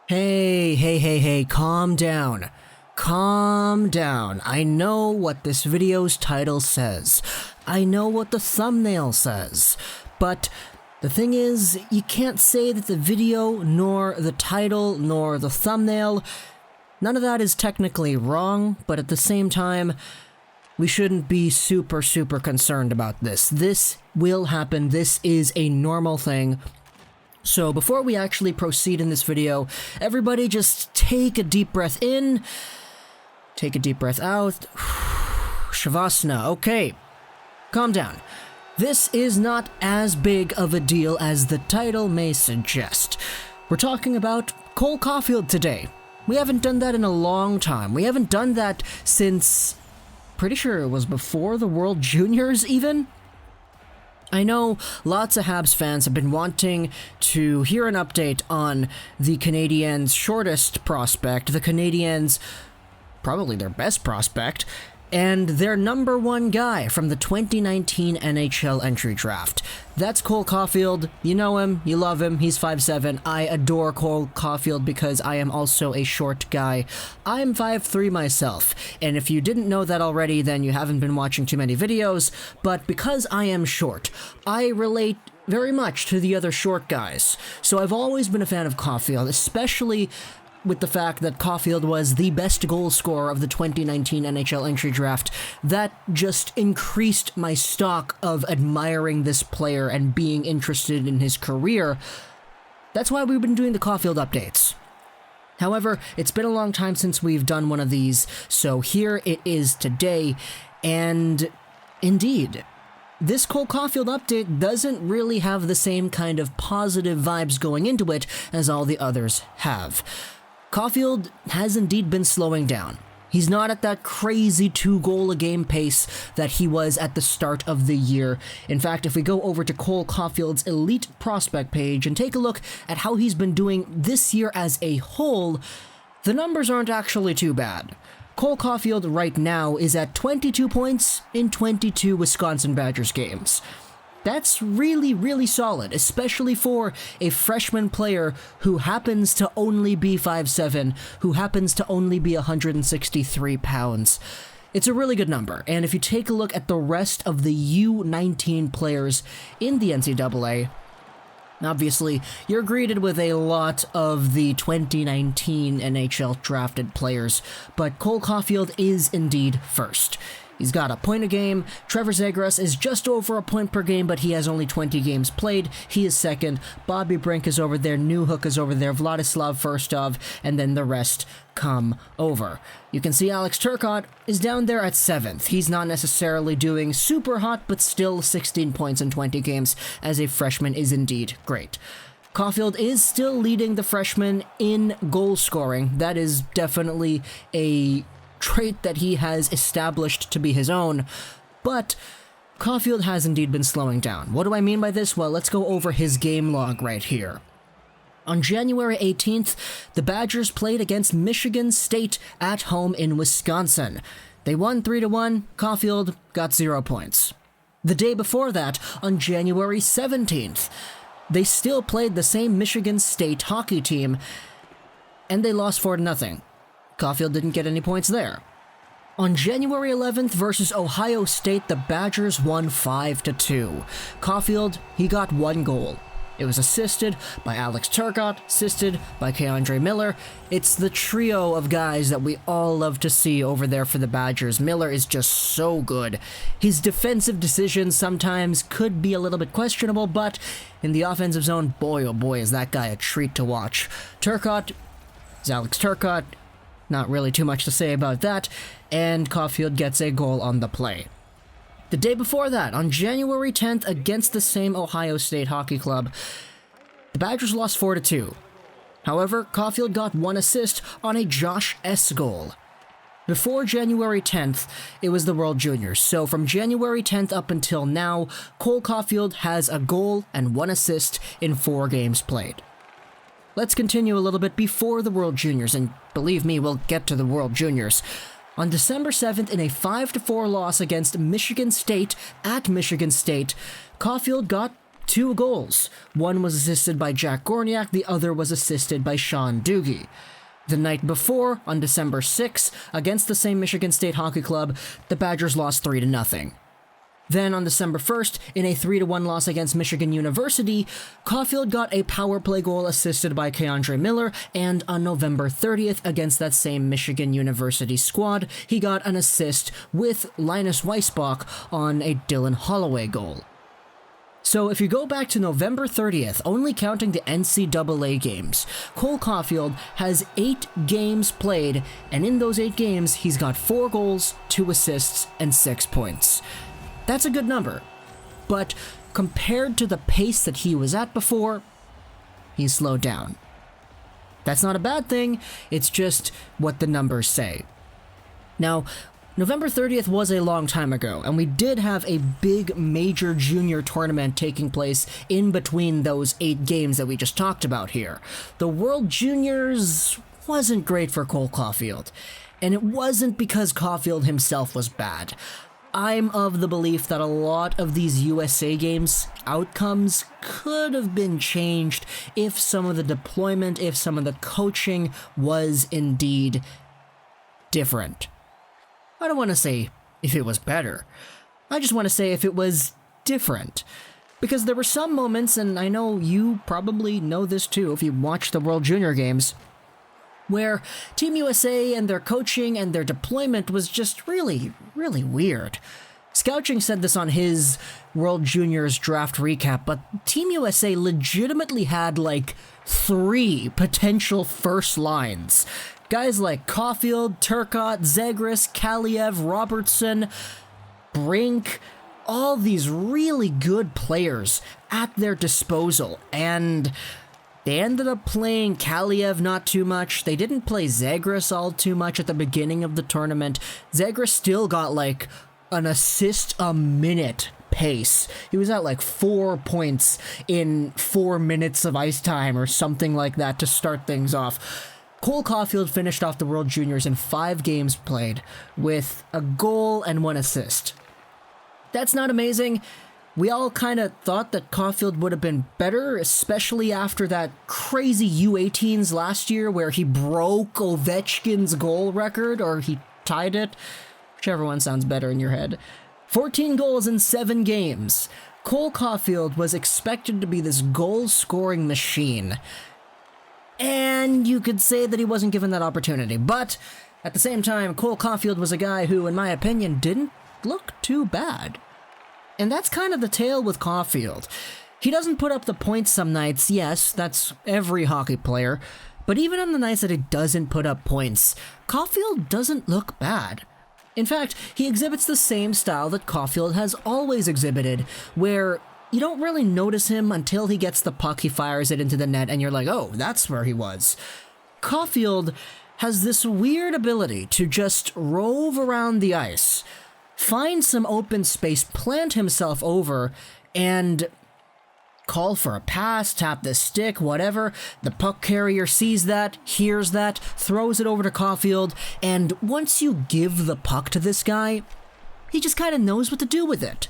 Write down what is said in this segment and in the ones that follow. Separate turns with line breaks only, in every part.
Hey, calm down. Calm down. I know what this video's title says. I know what the thumbnail says. But the thing is, you can't say that the video, nor the title, nor the thumbnail, none of that is technically wrong, but at the same time, we shouldn't be super concerned about this. This will happen. This is a normal thing. So before we actually proceed in this video, everybody just take a deep breath in, take a deep breath out. Shavasana. Okay, calm down. This is not as big of a deal as the title may suggest. We're talking about Cole Caufield today. We haven't done that in a long time. We haven't done that since, pretty sure it was before the World Juniors even? I know lots of Habs fans have been wanting to hear an update on the Canadiens' shortest prospect, the Canadiens' probably their best prospect, and their number one guy from the 2019 NHL entry draft. That's Cole Caufield. You know him, you love him, he's 5'7". I adore Cole Caufield because I am also a short guy. I'm 5'3" myself, and if you didn't know that already, then you haven't been watching too many videos, but because I am short, I relate very much to the other short guys. So I've always been a fan of Caufield, especially with the fact that Caufield was the best goal scorer of the 2019 NHL entry draft. That just increased my stock of admiring this player and being interested in his career. That's why we've been doing the Caufield updates. However, it's been a long time since we've done one of these, so here it is today, and indeed, this Cole Caufield update doesn't really have the same kind of positive vibes going into it as all the others have. Caufield has indeed been slowing down. He's not at that crazy 2-goal-a-game pace that he was at the start of the year. In fact, if we go over to Cole Caufield's elite prospect page and take a look at how he's been doing this year as a whole, the numbers aren't actually too bad. Cole Caufield right now is at 22 points in 22 Wisconsin Badgers games. That's really solid, especially for a freshman player who happens to only be 5'7", who happens to only be 163 pounds. It's a really good number, and if you take a look at the rest of the U19 players in the NCAA, obviously, you're greeted with a lot of the 2019 NHL drafted players, but Cole Caufield is indeed first. He's got a point a game. Trevor Zegras is just over a point per game, but he has only 20 games played. He is second. Bobby Brink is over there. Newhook is over there. Vladislav Firstov, and then the rest come over. You can see Alex Turcotte is down there at 7th. He's not necessarily doing super hot, but still 16 points in 20 games as a freshman is indeed great. Caufield is still leading the freshmen in goal scoring. That is definitely a trait that he has established to be his own, but Caufield has indeed been slowing down. What do I mean by this? Well, let's go over his game log right here. On January 18th, the Badgers played against Michigan State at home in Wisconsin. They won 3-1, Caufield got 0 points. The day before that, on January 17th, they still played the same Michigan State hockey team, and they lost 4-0. Caufield didn't get any points there. On January 11th versus Ohio State, the Badgers won 5-2. Caufield, he got 1 goal. It was assisted by Alex Turcotte, assisted by Keandre Miller. It's the trio of guys that we all love to see over there for the Badgers. Miller is just so good. His defensive decisions sometimes could be a little bit questionable, but in the offensive zone, boy oh boy is that guy a treat to watch. Turcotte is Alex Turcotte. Not really too much to say about that, and Caufield gets a goal on the play. The day before that, on January 10th, against the same Ohio State Hockey Club, the Badgers lost 4-2. However, Caufield got 1 assist on a Josh S. goal. Before January 10th, it was the World Juniors, so from January 10th up until now, Cole Caufield has a goal and 1 assist in 4 games played. Let's continue a little bit before the World Juniors, and believe me, we'll get to the World Juniors. On December 7th, in a 5-4 loss against Michigan State at Michigan State, Caufield got 2 goals. One was assisted by Jack Gorniak, the other was assisted by Sean Doogie. The night before, on December 6th, against the same Michigan State Hockey Club, the Badgers lost 3-0. Then on December 1st, in a 3-1 loss against Michigan University, Caufield got a power play goal assisted by Keandre Miller, and on November 30th, against that same Michigan University squad, he got an assist with Linus Weissbach on a Dylan Holloway goal. So if you go back to November 30th, only counting the NCAA games, Cole Caufield has 8 games played, and in those 8 games, he's got 4 goals, 2 assists, and 6 points. That's a good number, but compared to the pace that he was at before, he's slowed down. That's not a bad thing, it's just what the numbers say. Now, November 30th was a long time ago, and we did have a big major junior tournament taking place in between those 8 games that we just talked about here. The World Juniors wasn't great for Cole Caufield, and it wasn't because Caufield himself was bad. I'm of the belief that a lot of these USA games outcomes could have been changed if some of the deployment, if some of the coaching was indeed different. I don't want to say if it was better. I just want to say if it was different. Because there were some moments, and I know you probably know this too if you watch the World Junior Games, where Team USA and their coaching and their deployment was just really, really weird. Scouching said this on his World Juniors draft recap, but Team USA legitimately had like 3 potential first lines. Guys like Caufield, Turcotte, Zegras, Kaliev, Robertson, Brink, all these really good players at their disposal, and they ended up playing Kaliev not too much. They didn't play Zegras all too much at the beginning of the tournament. Zegras still got like an assist a minute pace. He was at like 4 points in 4 minutes of ice time or something like that to start things off. Cole Caufield finished off the World Juniors in 5 games played with a goal and 1 assist. That's not amazing. We all kind of thought that Caufield would have been better, especially after that crazy U18s last year where he broke Ovechkin's goal record, or he tied it. Whichever one sounds better in your head. 14 goals in 7 games. Cole Caufield was expected to be this goal-scoring machine. And you could say that he wasn't given that opportunity. But at the same time, Cole Caufield was a guy who, in my opinion, didn't look too bad. And that's kind of the tale with Caufield. He doesn't put up the points some nights, yes, that's every hockey player, but even on the nights that he doesn't put up points, Caufield doesn't look bad. In fact, he exhibits the same style that Caufield has always exhibited, where you don't really notice him until he gets the puck, he fires it into the net, and you're like, oh, that's where he was. Caufield has this weird ability to just rove around the ice, find some open space, plant himself over, and call for a pass, tap the stick, whatever. The puck carrier sees that, hears that, throws it over to Caufield, and once you give the puck to this guy, he just kind of knows what to do with it.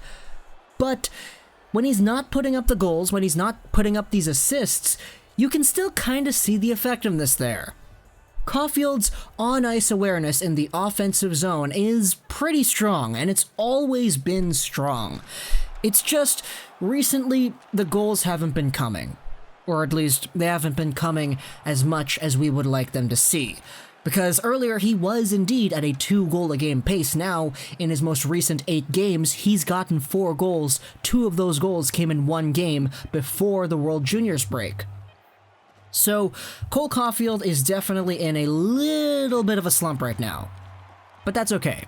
But when he's not putting up the goals, when he's not putting up these assists, you can still kind of see the effectiveness there. Caufield's on-ice awareness in the offensive zone is pretty strong, and it's always been strong. It's just, recently, the goals haven't been coming. Or at least, they haven't been coming as much as we would like them to see. Because earlier, he was indeed at a 2-goal-a-game pace. Now, in his most recent 8 games, he's gotten 4 goals. 2 of those goals came in 1 game before the World Juniors break. So, Cole Caufield is definitely in a little bit of a slump right now. But that's okay.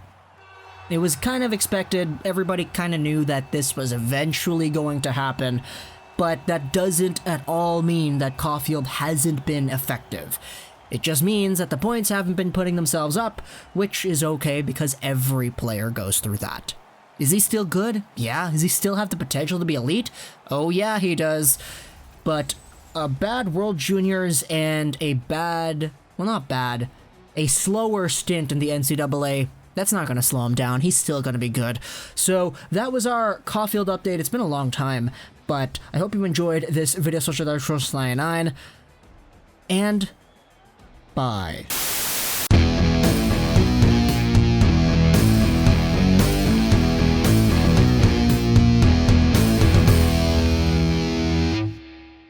It was kind of expected, everybody kind of knew that this was eventually going to happen, but that doesn't at all mean that Caufield hasn't been effective. It just means that the points haven't been putting themselves up, which is okay because every player goes through that. Is he still good? Yeah. Does he still have the potential to be elite? Oh yeah, he does. But a bad World Juniors and a slower stint in the NCAA That's not going to slow him down. He's still going to be good. So that was our Caufield update. It's been a long time, but I hope you enjoyed this video. Social 9, and bye.